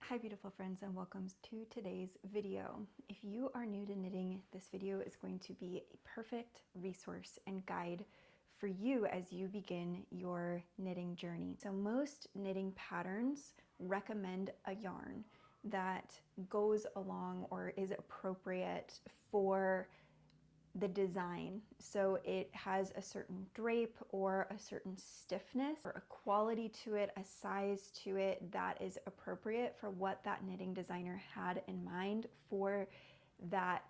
Hi beautiful friends, and welcome to today's video. If you are new to knitting, this video is going to be a perfect resource and guide for you as you begin your knitting journey. So most knitting patterns recommend a yarn that goes along or is appropriate for the design. So it has a certain drape or a certain stiffness or a quality to it, a size to it that is appropriate for what that knitting designer had in mind for that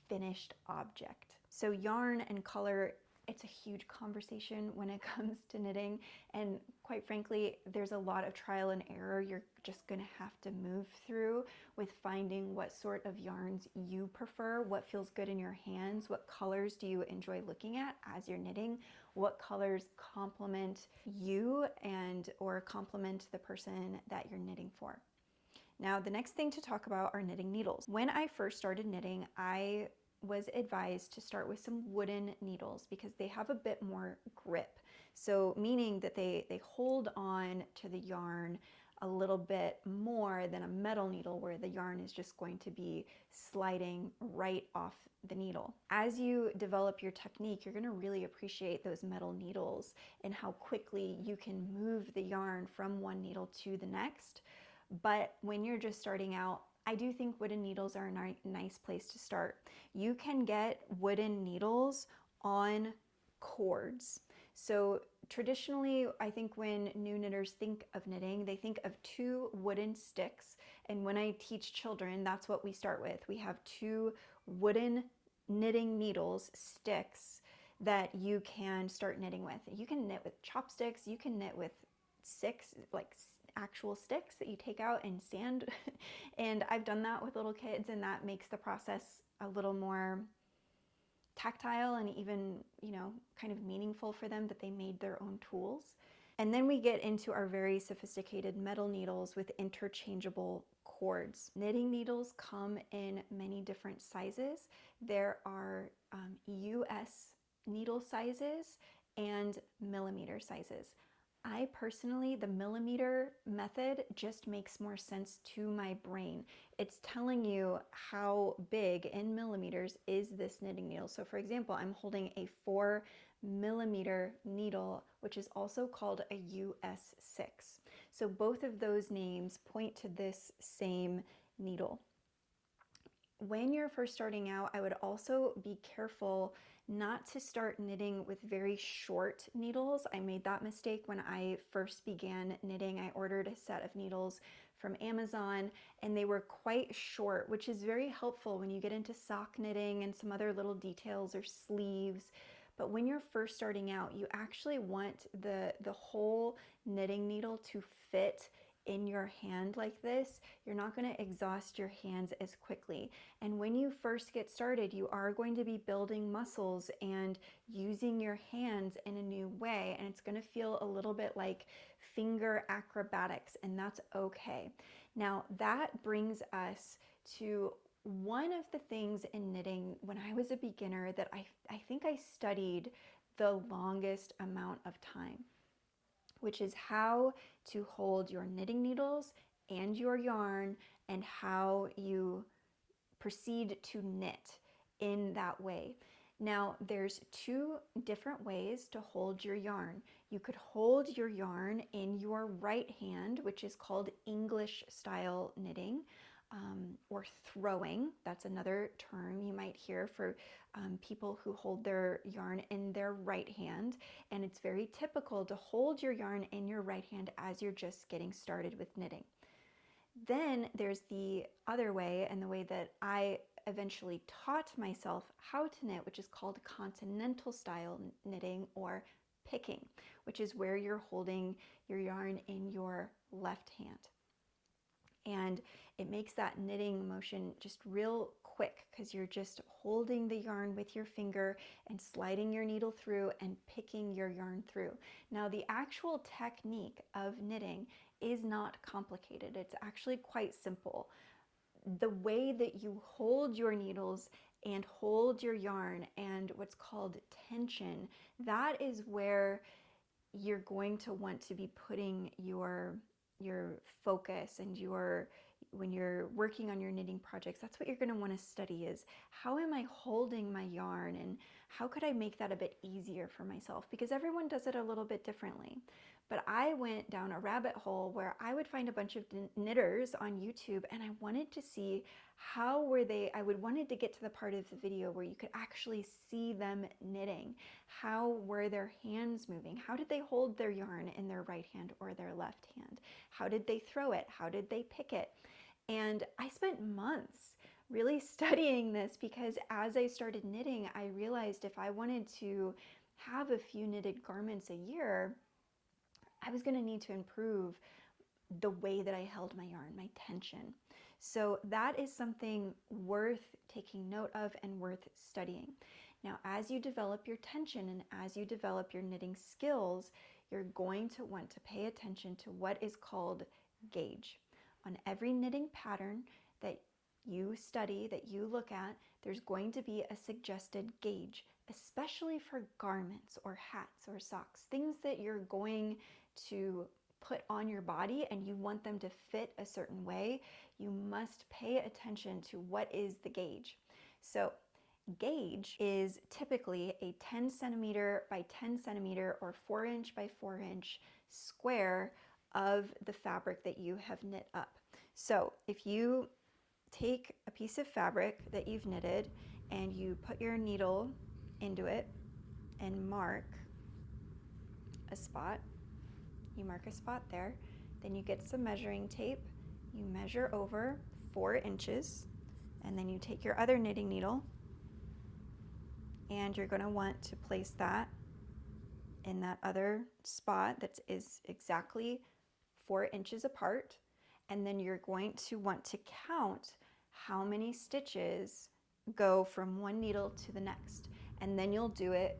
finished object. So yarn and color, it's a huge conversation when it comes to knitting, and quite frankly there's a lot of trial and error you're just gonna have to move through with finding what sort of yarns you prefer, what feels good in your hands, what colors do you enjoy looking at as you're knitting, what colors complement you and or complement the person that you're knitting for. Now, the next thing to talk about are knitting needles. When I first started knitting, I was advised to start with some wooden needles because they have a bit more grip. So meaning that they hold on to the yarn a little bit more than a metal needle where the yarn is just going to be sliding right off the needle. As you develop your technique, you're going to really appreciate those metal needles and how quickly you can move the yarn from one needle to the next. But when you're just starting out, I do think wooden needles are a nice place to start. You can get wooden needles on cords. So traditionally, I think when new knitters think of knitting, they think of two wooden sticks. And when I teach children, that's what we start with. We have two wooden knitting needles, sticks, that you can start knitting with. You can knit with chopsticks, you can knit with actual sticks that you take out and sand. And I've done that with little kids, and that makes the process a little more tactile and even, kind of meaningful for them that they made their own tools. And then we get into our very sophisticated metal needles with interchangeable cords. Knitting needles come in many different sizes. There are US needle sizes and millimeter sizes. I personally, the millimeter method just makes more sense to my brain. It's telling you how big in millimeters is this knitting needle. So for example, I'm holding a 4mm needle, which is also called a US 6. So both of those names point to this same needle. When you're first starting out, I would also be careful not to start knitting with very short needles. I made that mistake when I first began knitting. I ordered a set of needles from Amazon and they were quite short, which is very helpful when you get into sock knitting and some other little details or sleeves. But when you're first starting out, you actually want the whole knitting needle to fit in your hand like this. You're not going to exhaust your hands as quickly. And when you first get started, you are going to be building muscles and using your hands in a new way. And it's going to feel a little bit like finger acrobatics, and that's okay. Now that brings us to one of the things in knitting when I was a beginner that I think I studied the longest amount of time, which is how to hold your knitting needles and your yarn and how you proceed to knit in that way. Now, there's two different ways to hold your yarn. You could hold your yarn in your right hand, which is called English style knitting. Or throwing. That's another term you might hear for people who hold their yarn in their right hand. And it's very typical to hold your yarn in your right hand as you're just getting started with knitting. Then there's the other way, and the way that I eventually taught myself how to knit, which is called continental style knitting or picking, which is where you're holding your yarn in your left hand. And it makes that knitting motion just real quick because you're just holding the yarn with your finger and sliding your needle through and picking your yarn through. Now, the actual technique of knitting is not complicated. It's actually quite simple. The way that you hold your needles and hold your yarn and what's called tension, that is where you're going to want to be putting your your focus and when you're working on your knitting projects, that's what you're going to want to study is how am I holding my yarn and how could I make that a bit easier for myself? Because everyone does it a little bit differently. But I went down a rabbit hole where I would find a bunch of knitters on YouTube and I wanted to see how were they, wanted to get to the part of the video where you could actually see them knitting. How were their hands moving? How did they hold their yarn in their right hand or their left hand? How did they throw it? How did they pick it? And I spent months really studying this because as I started knitting, I realized if I wanted to have a few knitted garments a year, I was going to need to improve the way that I held my yarn, my tension. So that is something worth taking note of and worth studying. Now, as you develop your tension and as you develop your knitting skills, you're going to want to pay attention to what is called gauge. On every knitting pattern that you study, that you look at, there's going to be a suggested gauge, especially for garments or hats or socks, things that you're going to put on your body and you want them to fit a certain way. You must pay attention to what is the gauge. So gauge is typically a 10 centimeter by 10 centimeter or 4 inch by 4 inch square of the fabric that you have knit up. So if you take a piece of fabric that you've knitted and you put your needle into it and mark a spot, you mark a spot there, then you get some measuring tape, you measure over 4 inches, and then you take your other knitting needle and you're going to want to place that in that other spot that is exactly 4 inches apart, and then you're going to want to count how many stitches go from one needle to the next, and then you'll do it.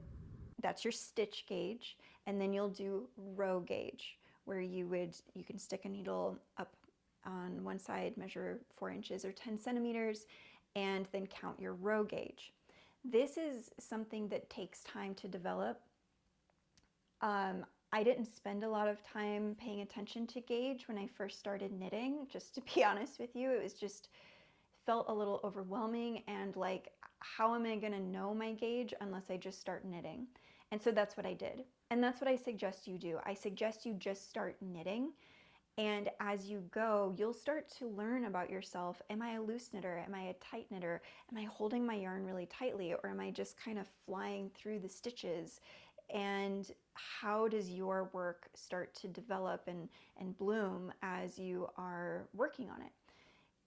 That's your stitch gauge, and then you'll do row gauge, where you can stick a needle up on one side, measure 4 inches or 10 centimeters, and then count your row gauge. This is something that takes time to develop. I didn't spend a lot of time paying attention to gauge when I first started knitting, just to be honest with you. It was just felt a little overwhelming and like, how am I going to know my gauge unless I just start knitting? And so that's what I did. And that's what I suggest you do. I suggest you just start knitting. And as you go, you'll start to learn about yourself. Am I a loose knitter? Am I a tight knitter? Am I holding my yarn really tightly? Or am I just kind of flying through the stitches? And how does your work start to develop and bloom as you are working on it?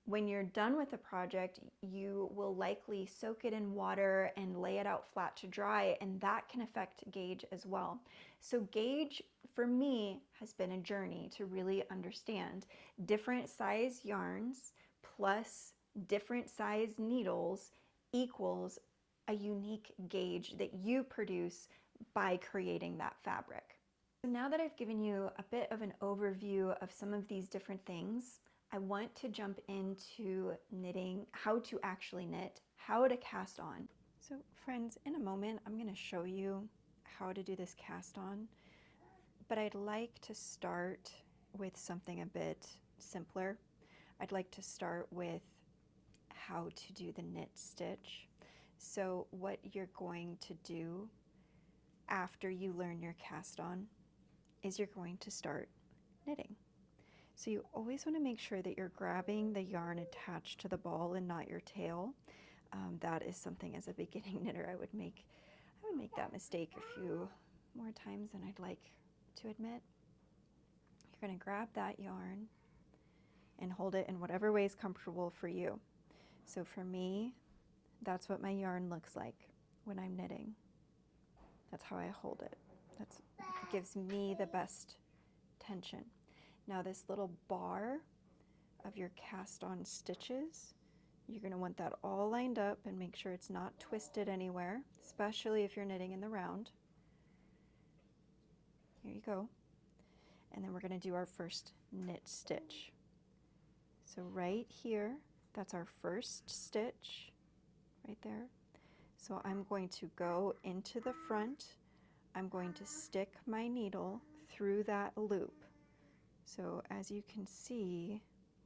When you're done with a project, you will likely soak it in water and lay it out flat to dry, and that can affect gauge as well. So gauge, for me, has been a journey to really understand different size yarns plus different size needles equals a unique gauge that you produce by creating that fabric. So now that I've given you a bit of an overview of some of these different things, I want to jump into knitting, how to actually knit, how to cast on. So friends, in a moment, I'm going to show you how to do this cast on, but I'd like to start with something a bit simpler. I'd like to start with how to do the knit stitch. So what you're going to do after you learn your cast on is you're going to start knitting. So you always want to make sure that you're grabbing the yarn attached to the ball and not your tail. That is something as a beginning knitter I would make that mistake a few more times than I'd like to admit. You're going to grab that yarn and hold it in whatever way is comfortable for you. So for me, that's what my yarn looks like when I'm knitting. That's how I hold it. That gives me the best tension. Now this little bar of your cast on stitches, you're going to want that all lined up and make sure it's not twisted anywhere, especially if you're knitting in the round. Here you go. And then we're going to do our first knit stitch. So right here, that's our first stitch right there. So I'm going to go into the front. I'm going to stick my needle through that loop. So as you can see,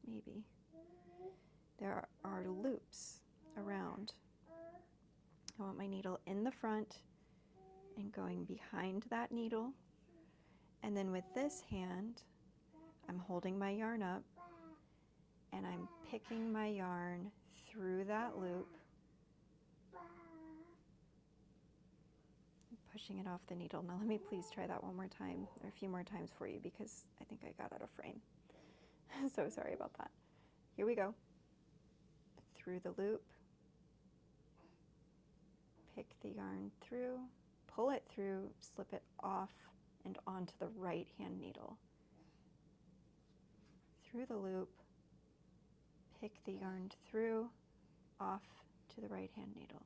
maybe, there are loops around. I want my needle in the front and going behind that needle. And then with this hand, I'm holding my yarn up and I'm picking my yarn through that loop, pushing it off the needle. Now let me please try that one more time, or a few more times for you, because I think I got out of frame. So sorry about that. Here we go. Through the loop, pick the yarn through, pull it through, slip it off and onto the right hand needle. Through the loop, pick the yarn through, off to the right hand needle.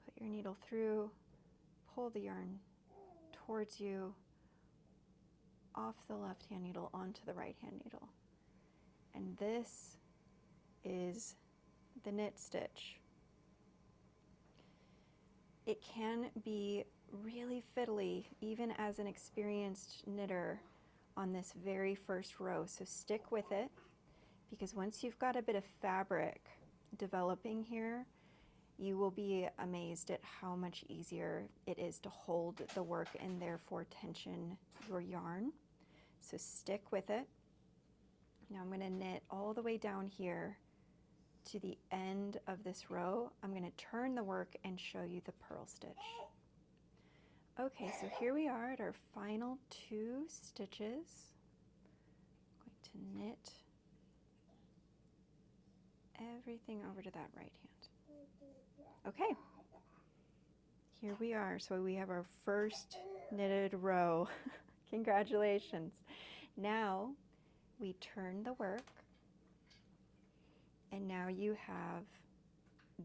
Put your needle through, pull the yarn towards you, off the left hand needle onto the right hand needle. And this is the knit stitch. It can be really fiddly, even as an experienced knitter, on this very first row. So stick with it, because once you've got a bit of fabric developing here, you will be amazed at how much easier it is to hold the work and therefore tension your yarn. So stick with it. Now I'm going to knit all the way down here to the end of this row. I'm going to turn the work and show you the purl stitch. Okay, so here we are at our final 2 stitches. I'm going to knit everything over to that right hand. Okay, here we are. So we have our first knitted row. Congratulations. Now we turn the work, and now you have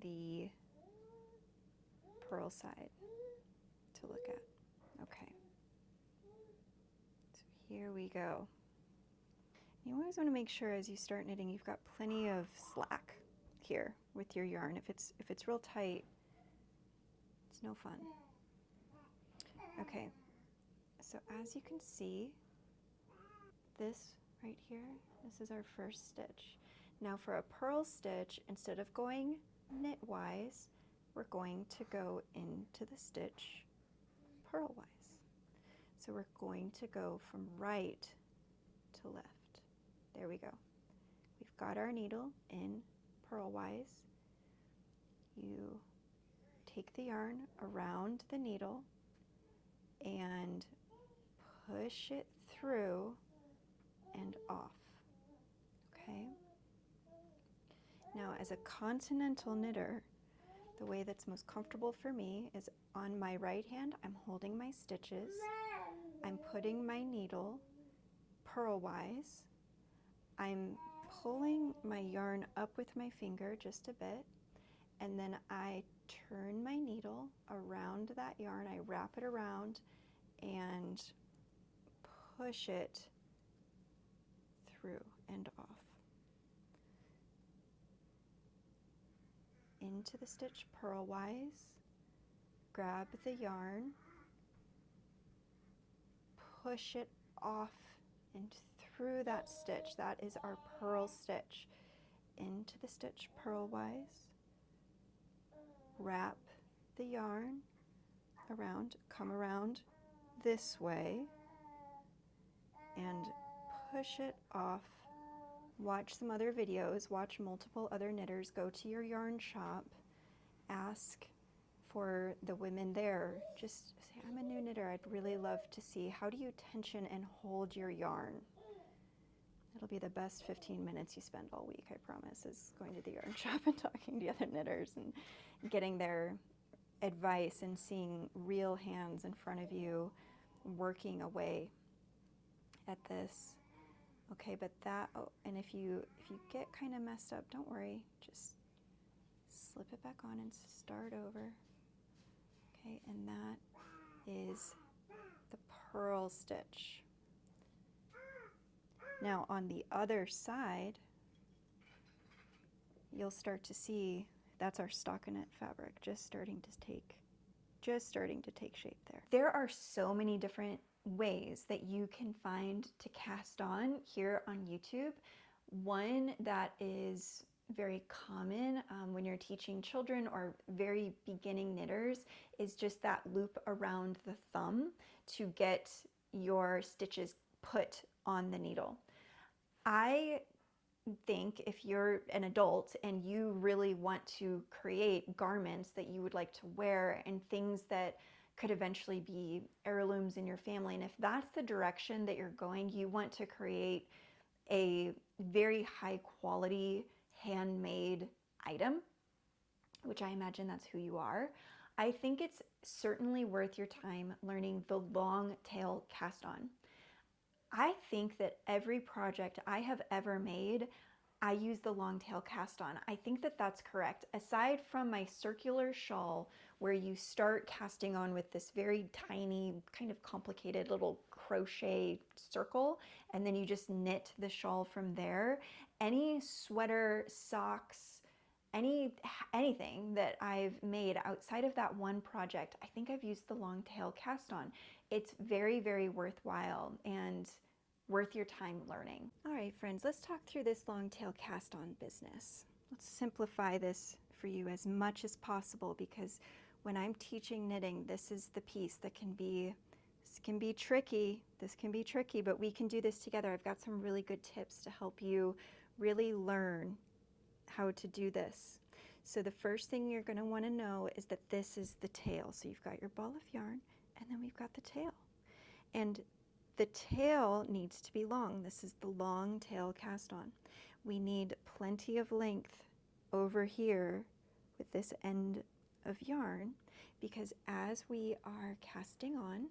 the purl side to look at. Okay, so here we go. You always want to make sure as you start knitting you've got plenty of slack here with your yarn. If it's real tight, it's no fun. Okay, so as you can see, this right here, this is our first stitch. Now for a purl stitch, instead of going knitwise, we're going to go into the stitch purlwise. So we're going to go from right to left. There we go. We've got our needle in purlwise. You take the yarn around the needle and push it through and off. Okay? Now, as a continental knitter, the way that's most comfortable for me is on my right hand, I'm holding my stitches, I'm putting my needle purlwise, I'm pulling my yarn up with my finger just a bit, and then I turn my needle around that yarn, I wrap it around and push it through and off. Into the stitch purlwise, grab the yarn, push it off and through that stitch. That is our purl stitch. Into the stitch purlwise, wrap the yarn around, come around this way and push it off. Watch some other videos, watch multiple other knitters, go to your yarn shop, ask for the women there. Just say, I'm a new knitter, I'd really love to see, how do you tension and hold your yarn? It'll be the best 15 minutes you spend all week, I promise, is going to the yarn shop and talking to other knitters and getting their advice and seeing real hands in front of you working away at this. Okay, but that, oh, and if you get kind of messed up, don't worry, just slip it back on and start over. Okay, and that is the purl stitch. Now on the other side, you'll start to see that's our stockinette fabric just starting to take shape there. There are so many different ways that you can find to cast on here on YouTube. One that is very common when you're teaching children or very beginning knitters is just that loop around the thumb to get your stitches put on the needle. I think if you're an adult and you really want to create garments that you would like to wear and things that could eventually be heirlooms in your family, and if that's the direction that you're going, you want to create a very high quality handmade item, which I imagine that's who you are, I think it's certainly worth your time learning the long tail cast on. I think that every project I have ever made, I use the long tail cast on. I think that that's correct. Aside from my circular shawl, where you start casting on with this very tiny, kind of complicated little crochet circle, and then you just knit the shawl from there, any sweater, socks, anything that I've made outside of that one project, I think I've used the long tail cast on. It's very, very worthwhile and worth your time learning. All right, friends, let's talk through this long tail cast on business. Let's simplify this for you as much as possible, because when I'm teaching knitting, this is the piece that can be tricky. This can be tricky, but we can do this together. I've got some really good tips to help you really learn how to do this. So the first thing you're going to want to know is that this is the tail. So you've got your ball of yarn, and then we've got the tail. And the tail needs to be long. This is the long tail cast on. We need plenty of length over here with this end of yarn, because as we are casting on,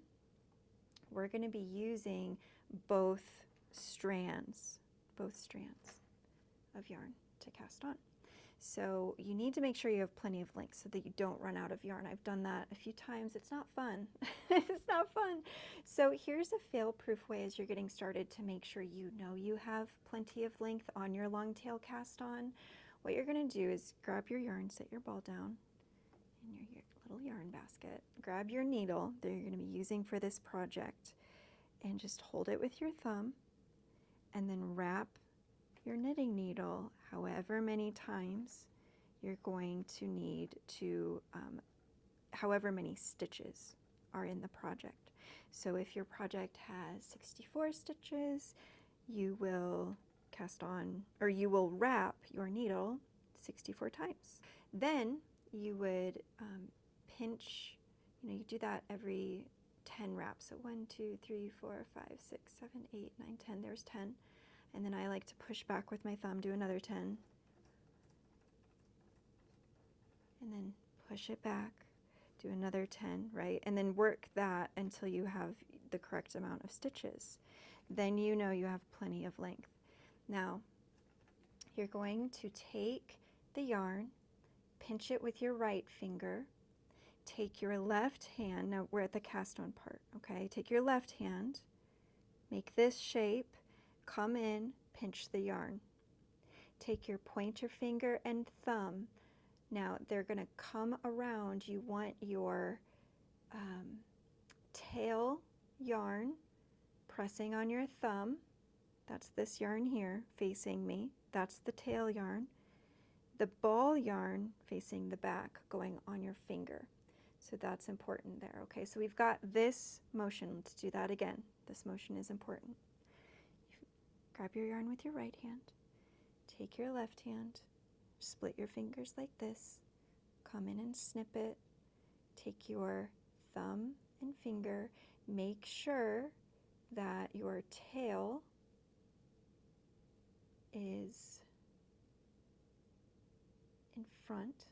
we're going to be using both strands of yarn to cast on. So you need to make sure you have plenty of length so that you don't run out of yarn. I've done that a few times. It's not fun. It's not fun. So here's a fail-proof way as you're getting started to make sure you know you have plenty of length on your long tail cast on. What you're going to do is grab your yarn, set your ball down in your little yarn basket. Grab your needle that you're going to be using for this project and just hold it with your thumb, and then wrap your knitting needle however many times you're going to need to, however many stitches are in the project. So if your project has 64 stitches, you will cast on, or you will wrap your needle 64 times. Then you would pinch, you do that every 10 wraps. So 1, 2, 3, 4, 5, 6, 7, 8, 9, 10. There's 10. And then I like to push back with my thumb, do another 10. And then push it back, do another 10, right? And then work that until you have the correct amount of stitches. Then you know you have plenty of length. Now, you're going to take the yarn, pinch it with your right finger, take your left hand, now we're at the cast on part, okay? Take your left hand, make this shape, come in, pinch the yarn. Take your pointer finger and thumb. Now they're going to come around. You want your tail yarn pressing on your thumb. That's this yarn here facing me. That's the tail yarn. The ball yarn facing the back going on your finger. So that's important there. Okay, so we've got this motion. Let's do that again. This motion is important. Grab your yarn with your right hand, take your left hand, split your fingers like this, come in and snip it, take your thumb and finger, make sure that your tail is in front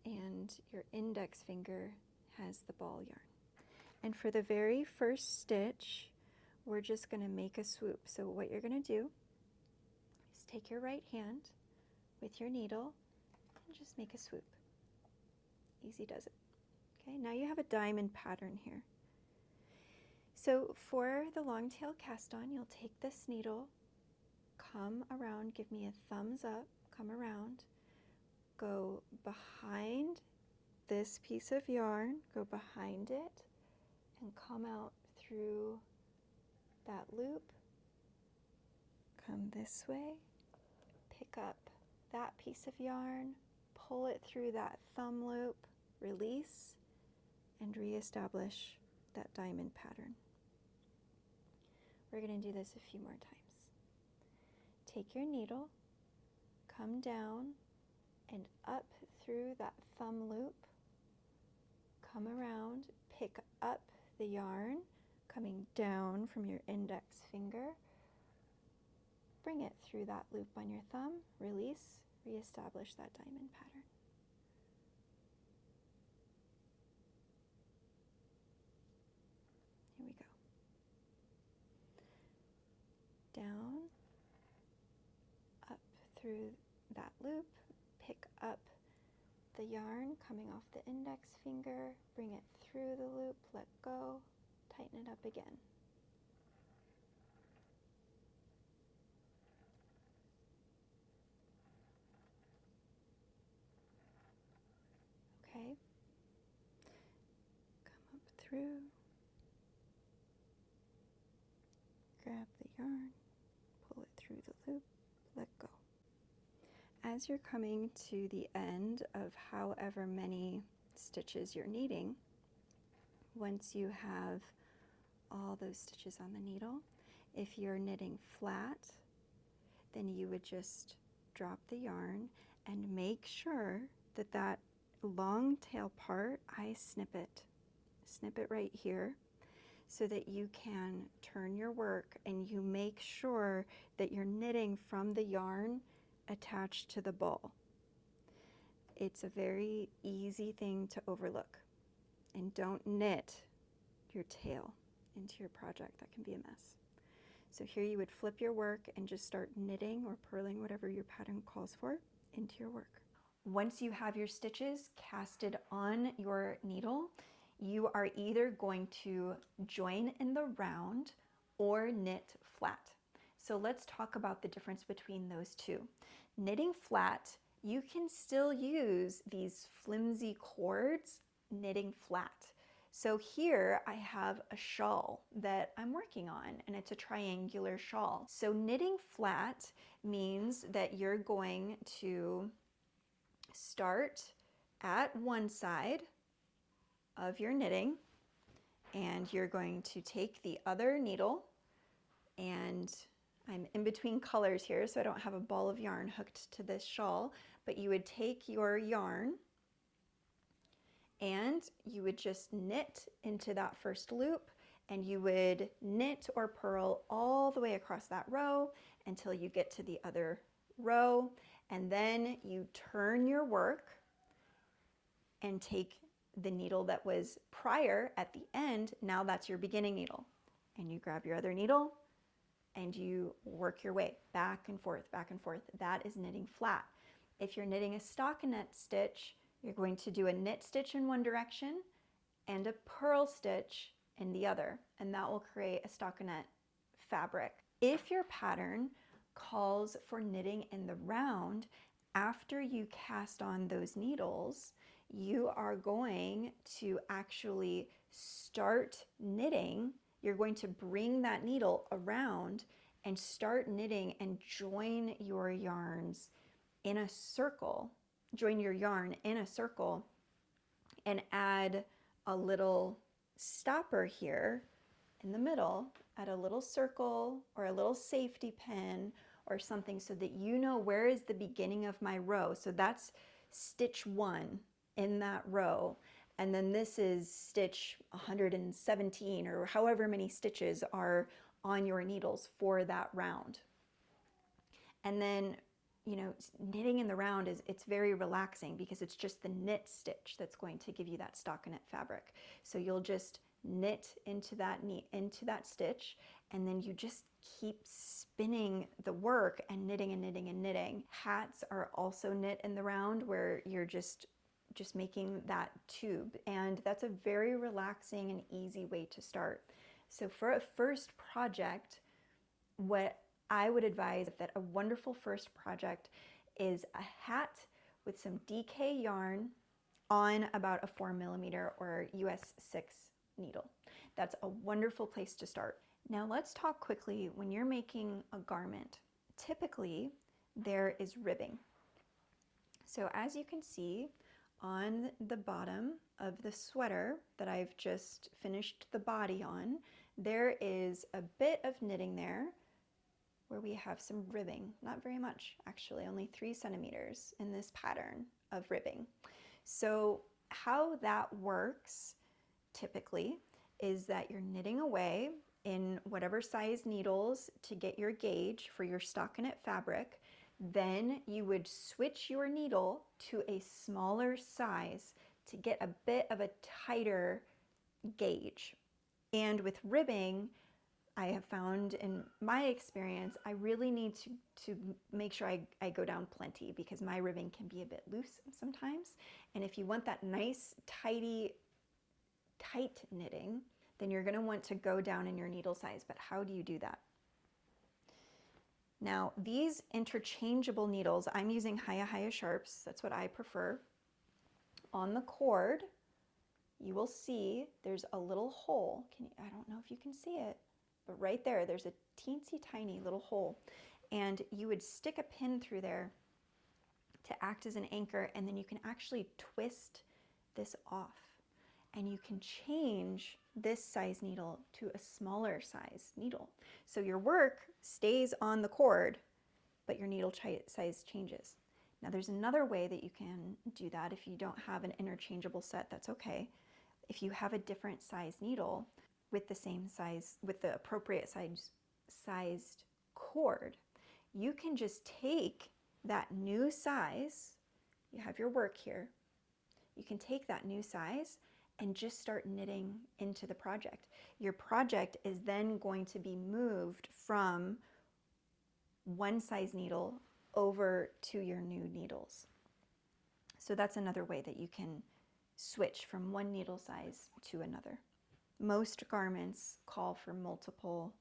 and your index finger has the ball yarn. And for the very first stitch, we're just going to make a swoop. So what you're going to do is take your right hand with your needle and just make a swoop. Easy does it. Okay, now you have a diamond pattern here. So for the long tail cast on, you'll take this needle, come around, give me a thumbs up, come around, go behind this piece of yarn, go behind it, and come out through that loop. Come this way, pick up that piece of yarn, pull it through that thumb loop, release, and reestablish that diamond pattern. We're going to do this a few more times. Take your needle, come down and up through that thumb loop, come around, pick up the yarn, coming down from your index finger, bring it through that loop on your thumb, release, reestablish that diamond pattern. Here we go. Down, up through that loop, pick up the yarn coming off the index finger, bring it through the loop, let go, tighten it up again. Okay, come up through, grab the yarn, pull it through the loop, let go. As you're coming to the end of however many stitches you're needing, once you have all those stitches on the needle, if you're knitting flat, then you would just drop the yarn and make sure that that long tail part, I snip it right here so that you can turn your work and you make sure that you're knitting from the yarn attached to the ball. It's a very easy thing to overlook, and don't knit your tail into your project. That can be a mess. So here you would flip your work and just start knitting or purling, whatever your pattern calls for, into your work. Once you have your stitches casted on your needle, you are either going to join in the round or knit flat. So let's talk about the difference between those two. Knitting flat, you can still use these flimsy cords knitting flat. So here I have a shawl that I'm working on, and it's a triangular shawl. So knitting flat means that you're going to start at one side of your knitting, and you're going to take the other needle, and I'm in between colors here, so I don't have a ball of yarn hooked to this shawl, but you would take your yarn and you would just knit into that first loop, and you would knit or purl all the way across that row until you get to the other row, and then you turn your work and take the needle that was prior at the end. Now that's your beginning needle, and you grab your other needle and you work your way back and forth, back and forth. That is knitting flat. If you're knitting a stockinette stitch, you're going to do a knit stitch in one direction and a purl stitch in the other, and that will create a stockinette fabric. If your pattern calls for knitting in the round, after you cast on those needles, you are going to actually start knitting. You're going to bring that needle around and start knitting and join your yarns in a circle. Join your yarn in a circle and add a little stopper here in the middle, add a little circle or a little safety pin or something so that you know where is the beginning of my row. So that's stitch 1 in that row, and then this is stitch 117 or however many stitches are on your needles for that round. And then, you know, knitting in the round it's very relaxing because it's just the knit stitch that's going to give you that stockinette fabric. So you'll just knit into that stitch, and then you just keep spinning the work and knitting and knitting and knitting. Hats are also knit in the round, where you're just making that tube, and that's a very relaxing and easy way to start. So for a first project, what I would advise, that a wonderful first project is a hat with some DK yarn on about a 4mm or US 6 needle. That's a wonderful place to start. Now let's talk quickly when you're making a garment. Typically, there is ribbing. So as you can see on the bottom of the sweater that I've just finished the body on, there is a bit of knitting there where we have some ribbing. Not very much, actually, only 3 centimeters in this pattern of ribbing. So how that works typically is that you're knitting away in whatever size needles to get your gauge for your stockinette fabric. Then you would switch your needle to a smaller size to get a bit of a tighter gauge. And with ribbing, I have found in my experience, I really need to make sure I go down plenty, because my ribbing can be a bit loose sometimes. And if you want that nice, tight knitting, then you're going to want to go down in your needle size. But how do you do that? Now, these interchangeable needles, I'm using Hiya Sharps. That's what I prefer. On the cord, you will see there's a little hole. I don't know if you can see it, but right there, there's a teensy tiny little hole. And you would stick a pin through there to act as an anchor, and then you can actually twist this off. And you can change this size needle to a smaller size needle. So your work stays on the cord, but your needle size changes. Now there's another way that you can do that. If you don't have an interchangeable set, that's okay. If you have a different size needle with the same size, with the appropriate sized cord, you can just take that new size, you have your work here, you can take that new size and just start knitting into the project. Your project is then going to be moved from one size needle over to your new needles. So that's another way that you can switch from one needle size to another. Most garments call for multiple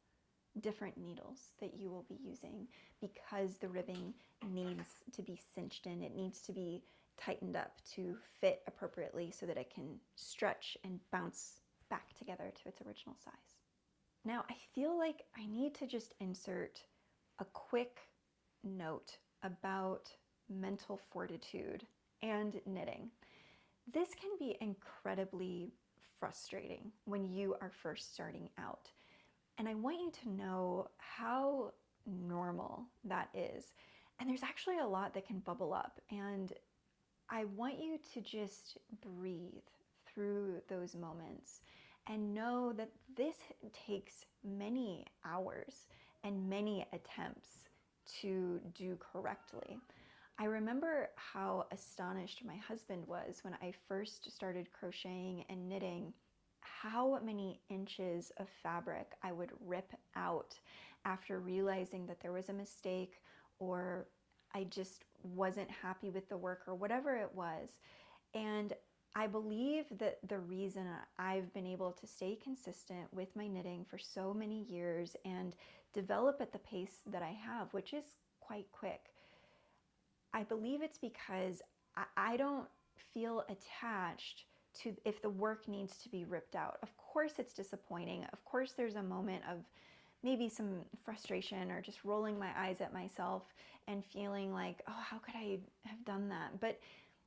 different needles that you will be using, because the ribbing needs to be cinched in. It needs to be tightened up to fit appropriately so that it can stretch and bounce back together to its original size. Now, I feel like I need to just insert a quick note about mental fortitude and knitting. This can be incredibly frustrating when you are first starting out. And I want you to know how normal that is. And there's actually a lot that can bubble up. And I want you to just breathe through those moments and know that this takes many hours and many attempts to do correctly. I remember how astonished my husband was when I first started crocheting and knitting, how many inches of fabric I would rip out after realizing that there was a mistake, or I just wasn't happy with the work, or whatever it was. And I believe that the reason I've been able to stay consistent with my knitting for so many years and develop at the pace that I have, which is quite quick, I believe it's because I don't feel attached to if the work needs to be ripped out. Of course it's disappointing. Of course there's a moment of maybe some frustration or just rolling my eyes at myself and feeling like, oh, how could I have done that? But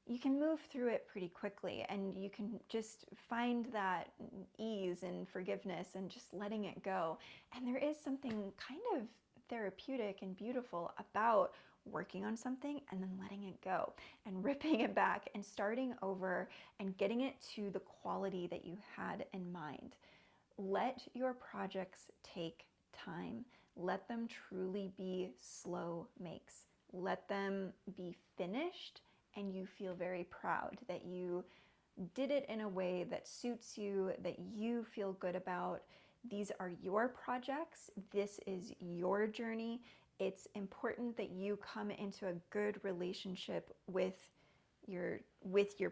you can move through it pretty quickly, and you can just find that ease and forgiveness and just letting it go. And there is something kind of therapeutic and beautiful about working on something and then letting it go and ripping it back and starting over and getting it to the quality that you had in mind. Let your projects take time. Let them truly be slow makes. Let them be finished and you feel very proud that you did it in a way that suits you, that you feel good about. These are your projects. This is your journey. It's important that you come into a good relationship with your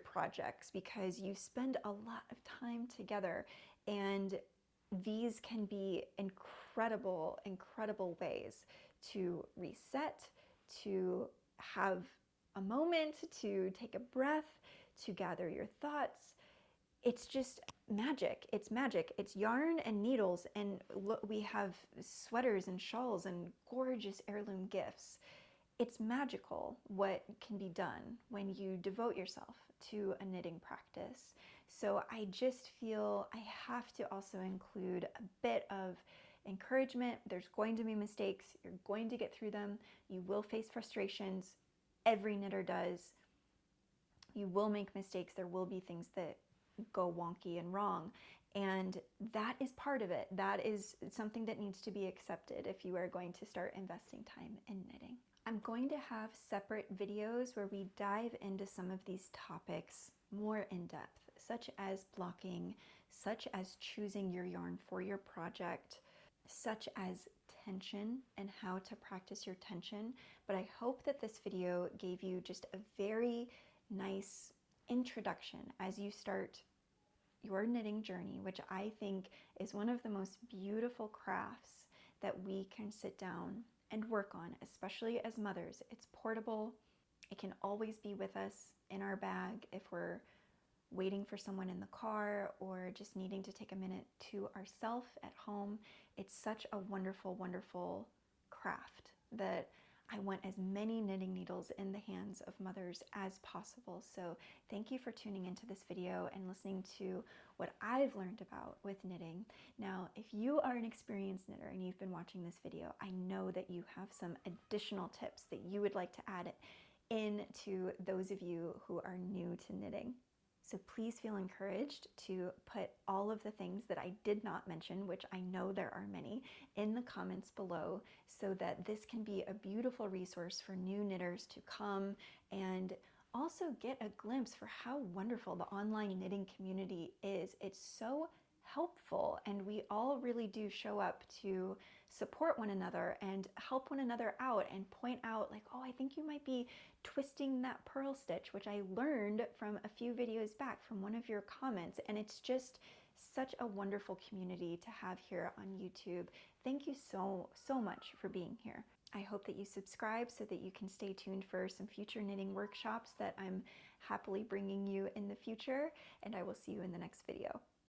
projects, because you spend a lot of time together, and these can be incredible ways to reset, to have a moment, to take a breath, to gather your thoughts. it's just magic. It's magic. It's yarn and needles, and look, we have sweaters and shawls and gorgeous heirloom gifts. It's magical what can be done when you devote yourself to a knitting practice. So I just feel I have to also include a bit of encouragement. There's going to be mistakes. You're going to get through them. You will face frustrations. Every knitter does. You will make mistakes. There will be things that go wonky and wrong. And that is part of it. That is something that needs to be accepted if you are going to start investing time in knitting. I'm going to have separate videos where we dive into some of these topics more in depth, such as blocking, such as choosing your yarn for your project, such as tension and how to practice your tension. But I hope that this video gave you just a very nice introduction as you start your knitting journey, which I think is one of the most beautiful crafts that we can sit down and work on, especially as mothers. It's portable. It can always be with us in our bag if we're waiting for someone in the car or just needing to take a minute to ourselves at home. It's such a wonderful, wonderful craft that I want as many knitting needles in the hands of mothers as possible. So thank you for tuning into this video and listening to what I've learned about with knitting. Now, if you are an experienced knitter and you've been watching this video, I know that you have some additional tips that you would like to add in to those of you who are new to knitting. So please feel encouraged to put all of the things that I did not mention, which I know there are many, in the comments below so that this can be a beautiful resource for new knitters to come and also get a glimpse for how wonderful the online knitting community is. It's so helpful, and we all really do show up to support one another and help one another out and point out like, oh, I think you might be twisting that purl stitch, which I learned from a few videos back from one of your comments. And it's just such a wonderful community to have here on YouTube. Thank you so much for being here. I hope that you subscribe so that you can stay tuned for some future knitting workshops that I'm happily bringing you in the future, and I will see you in the next video.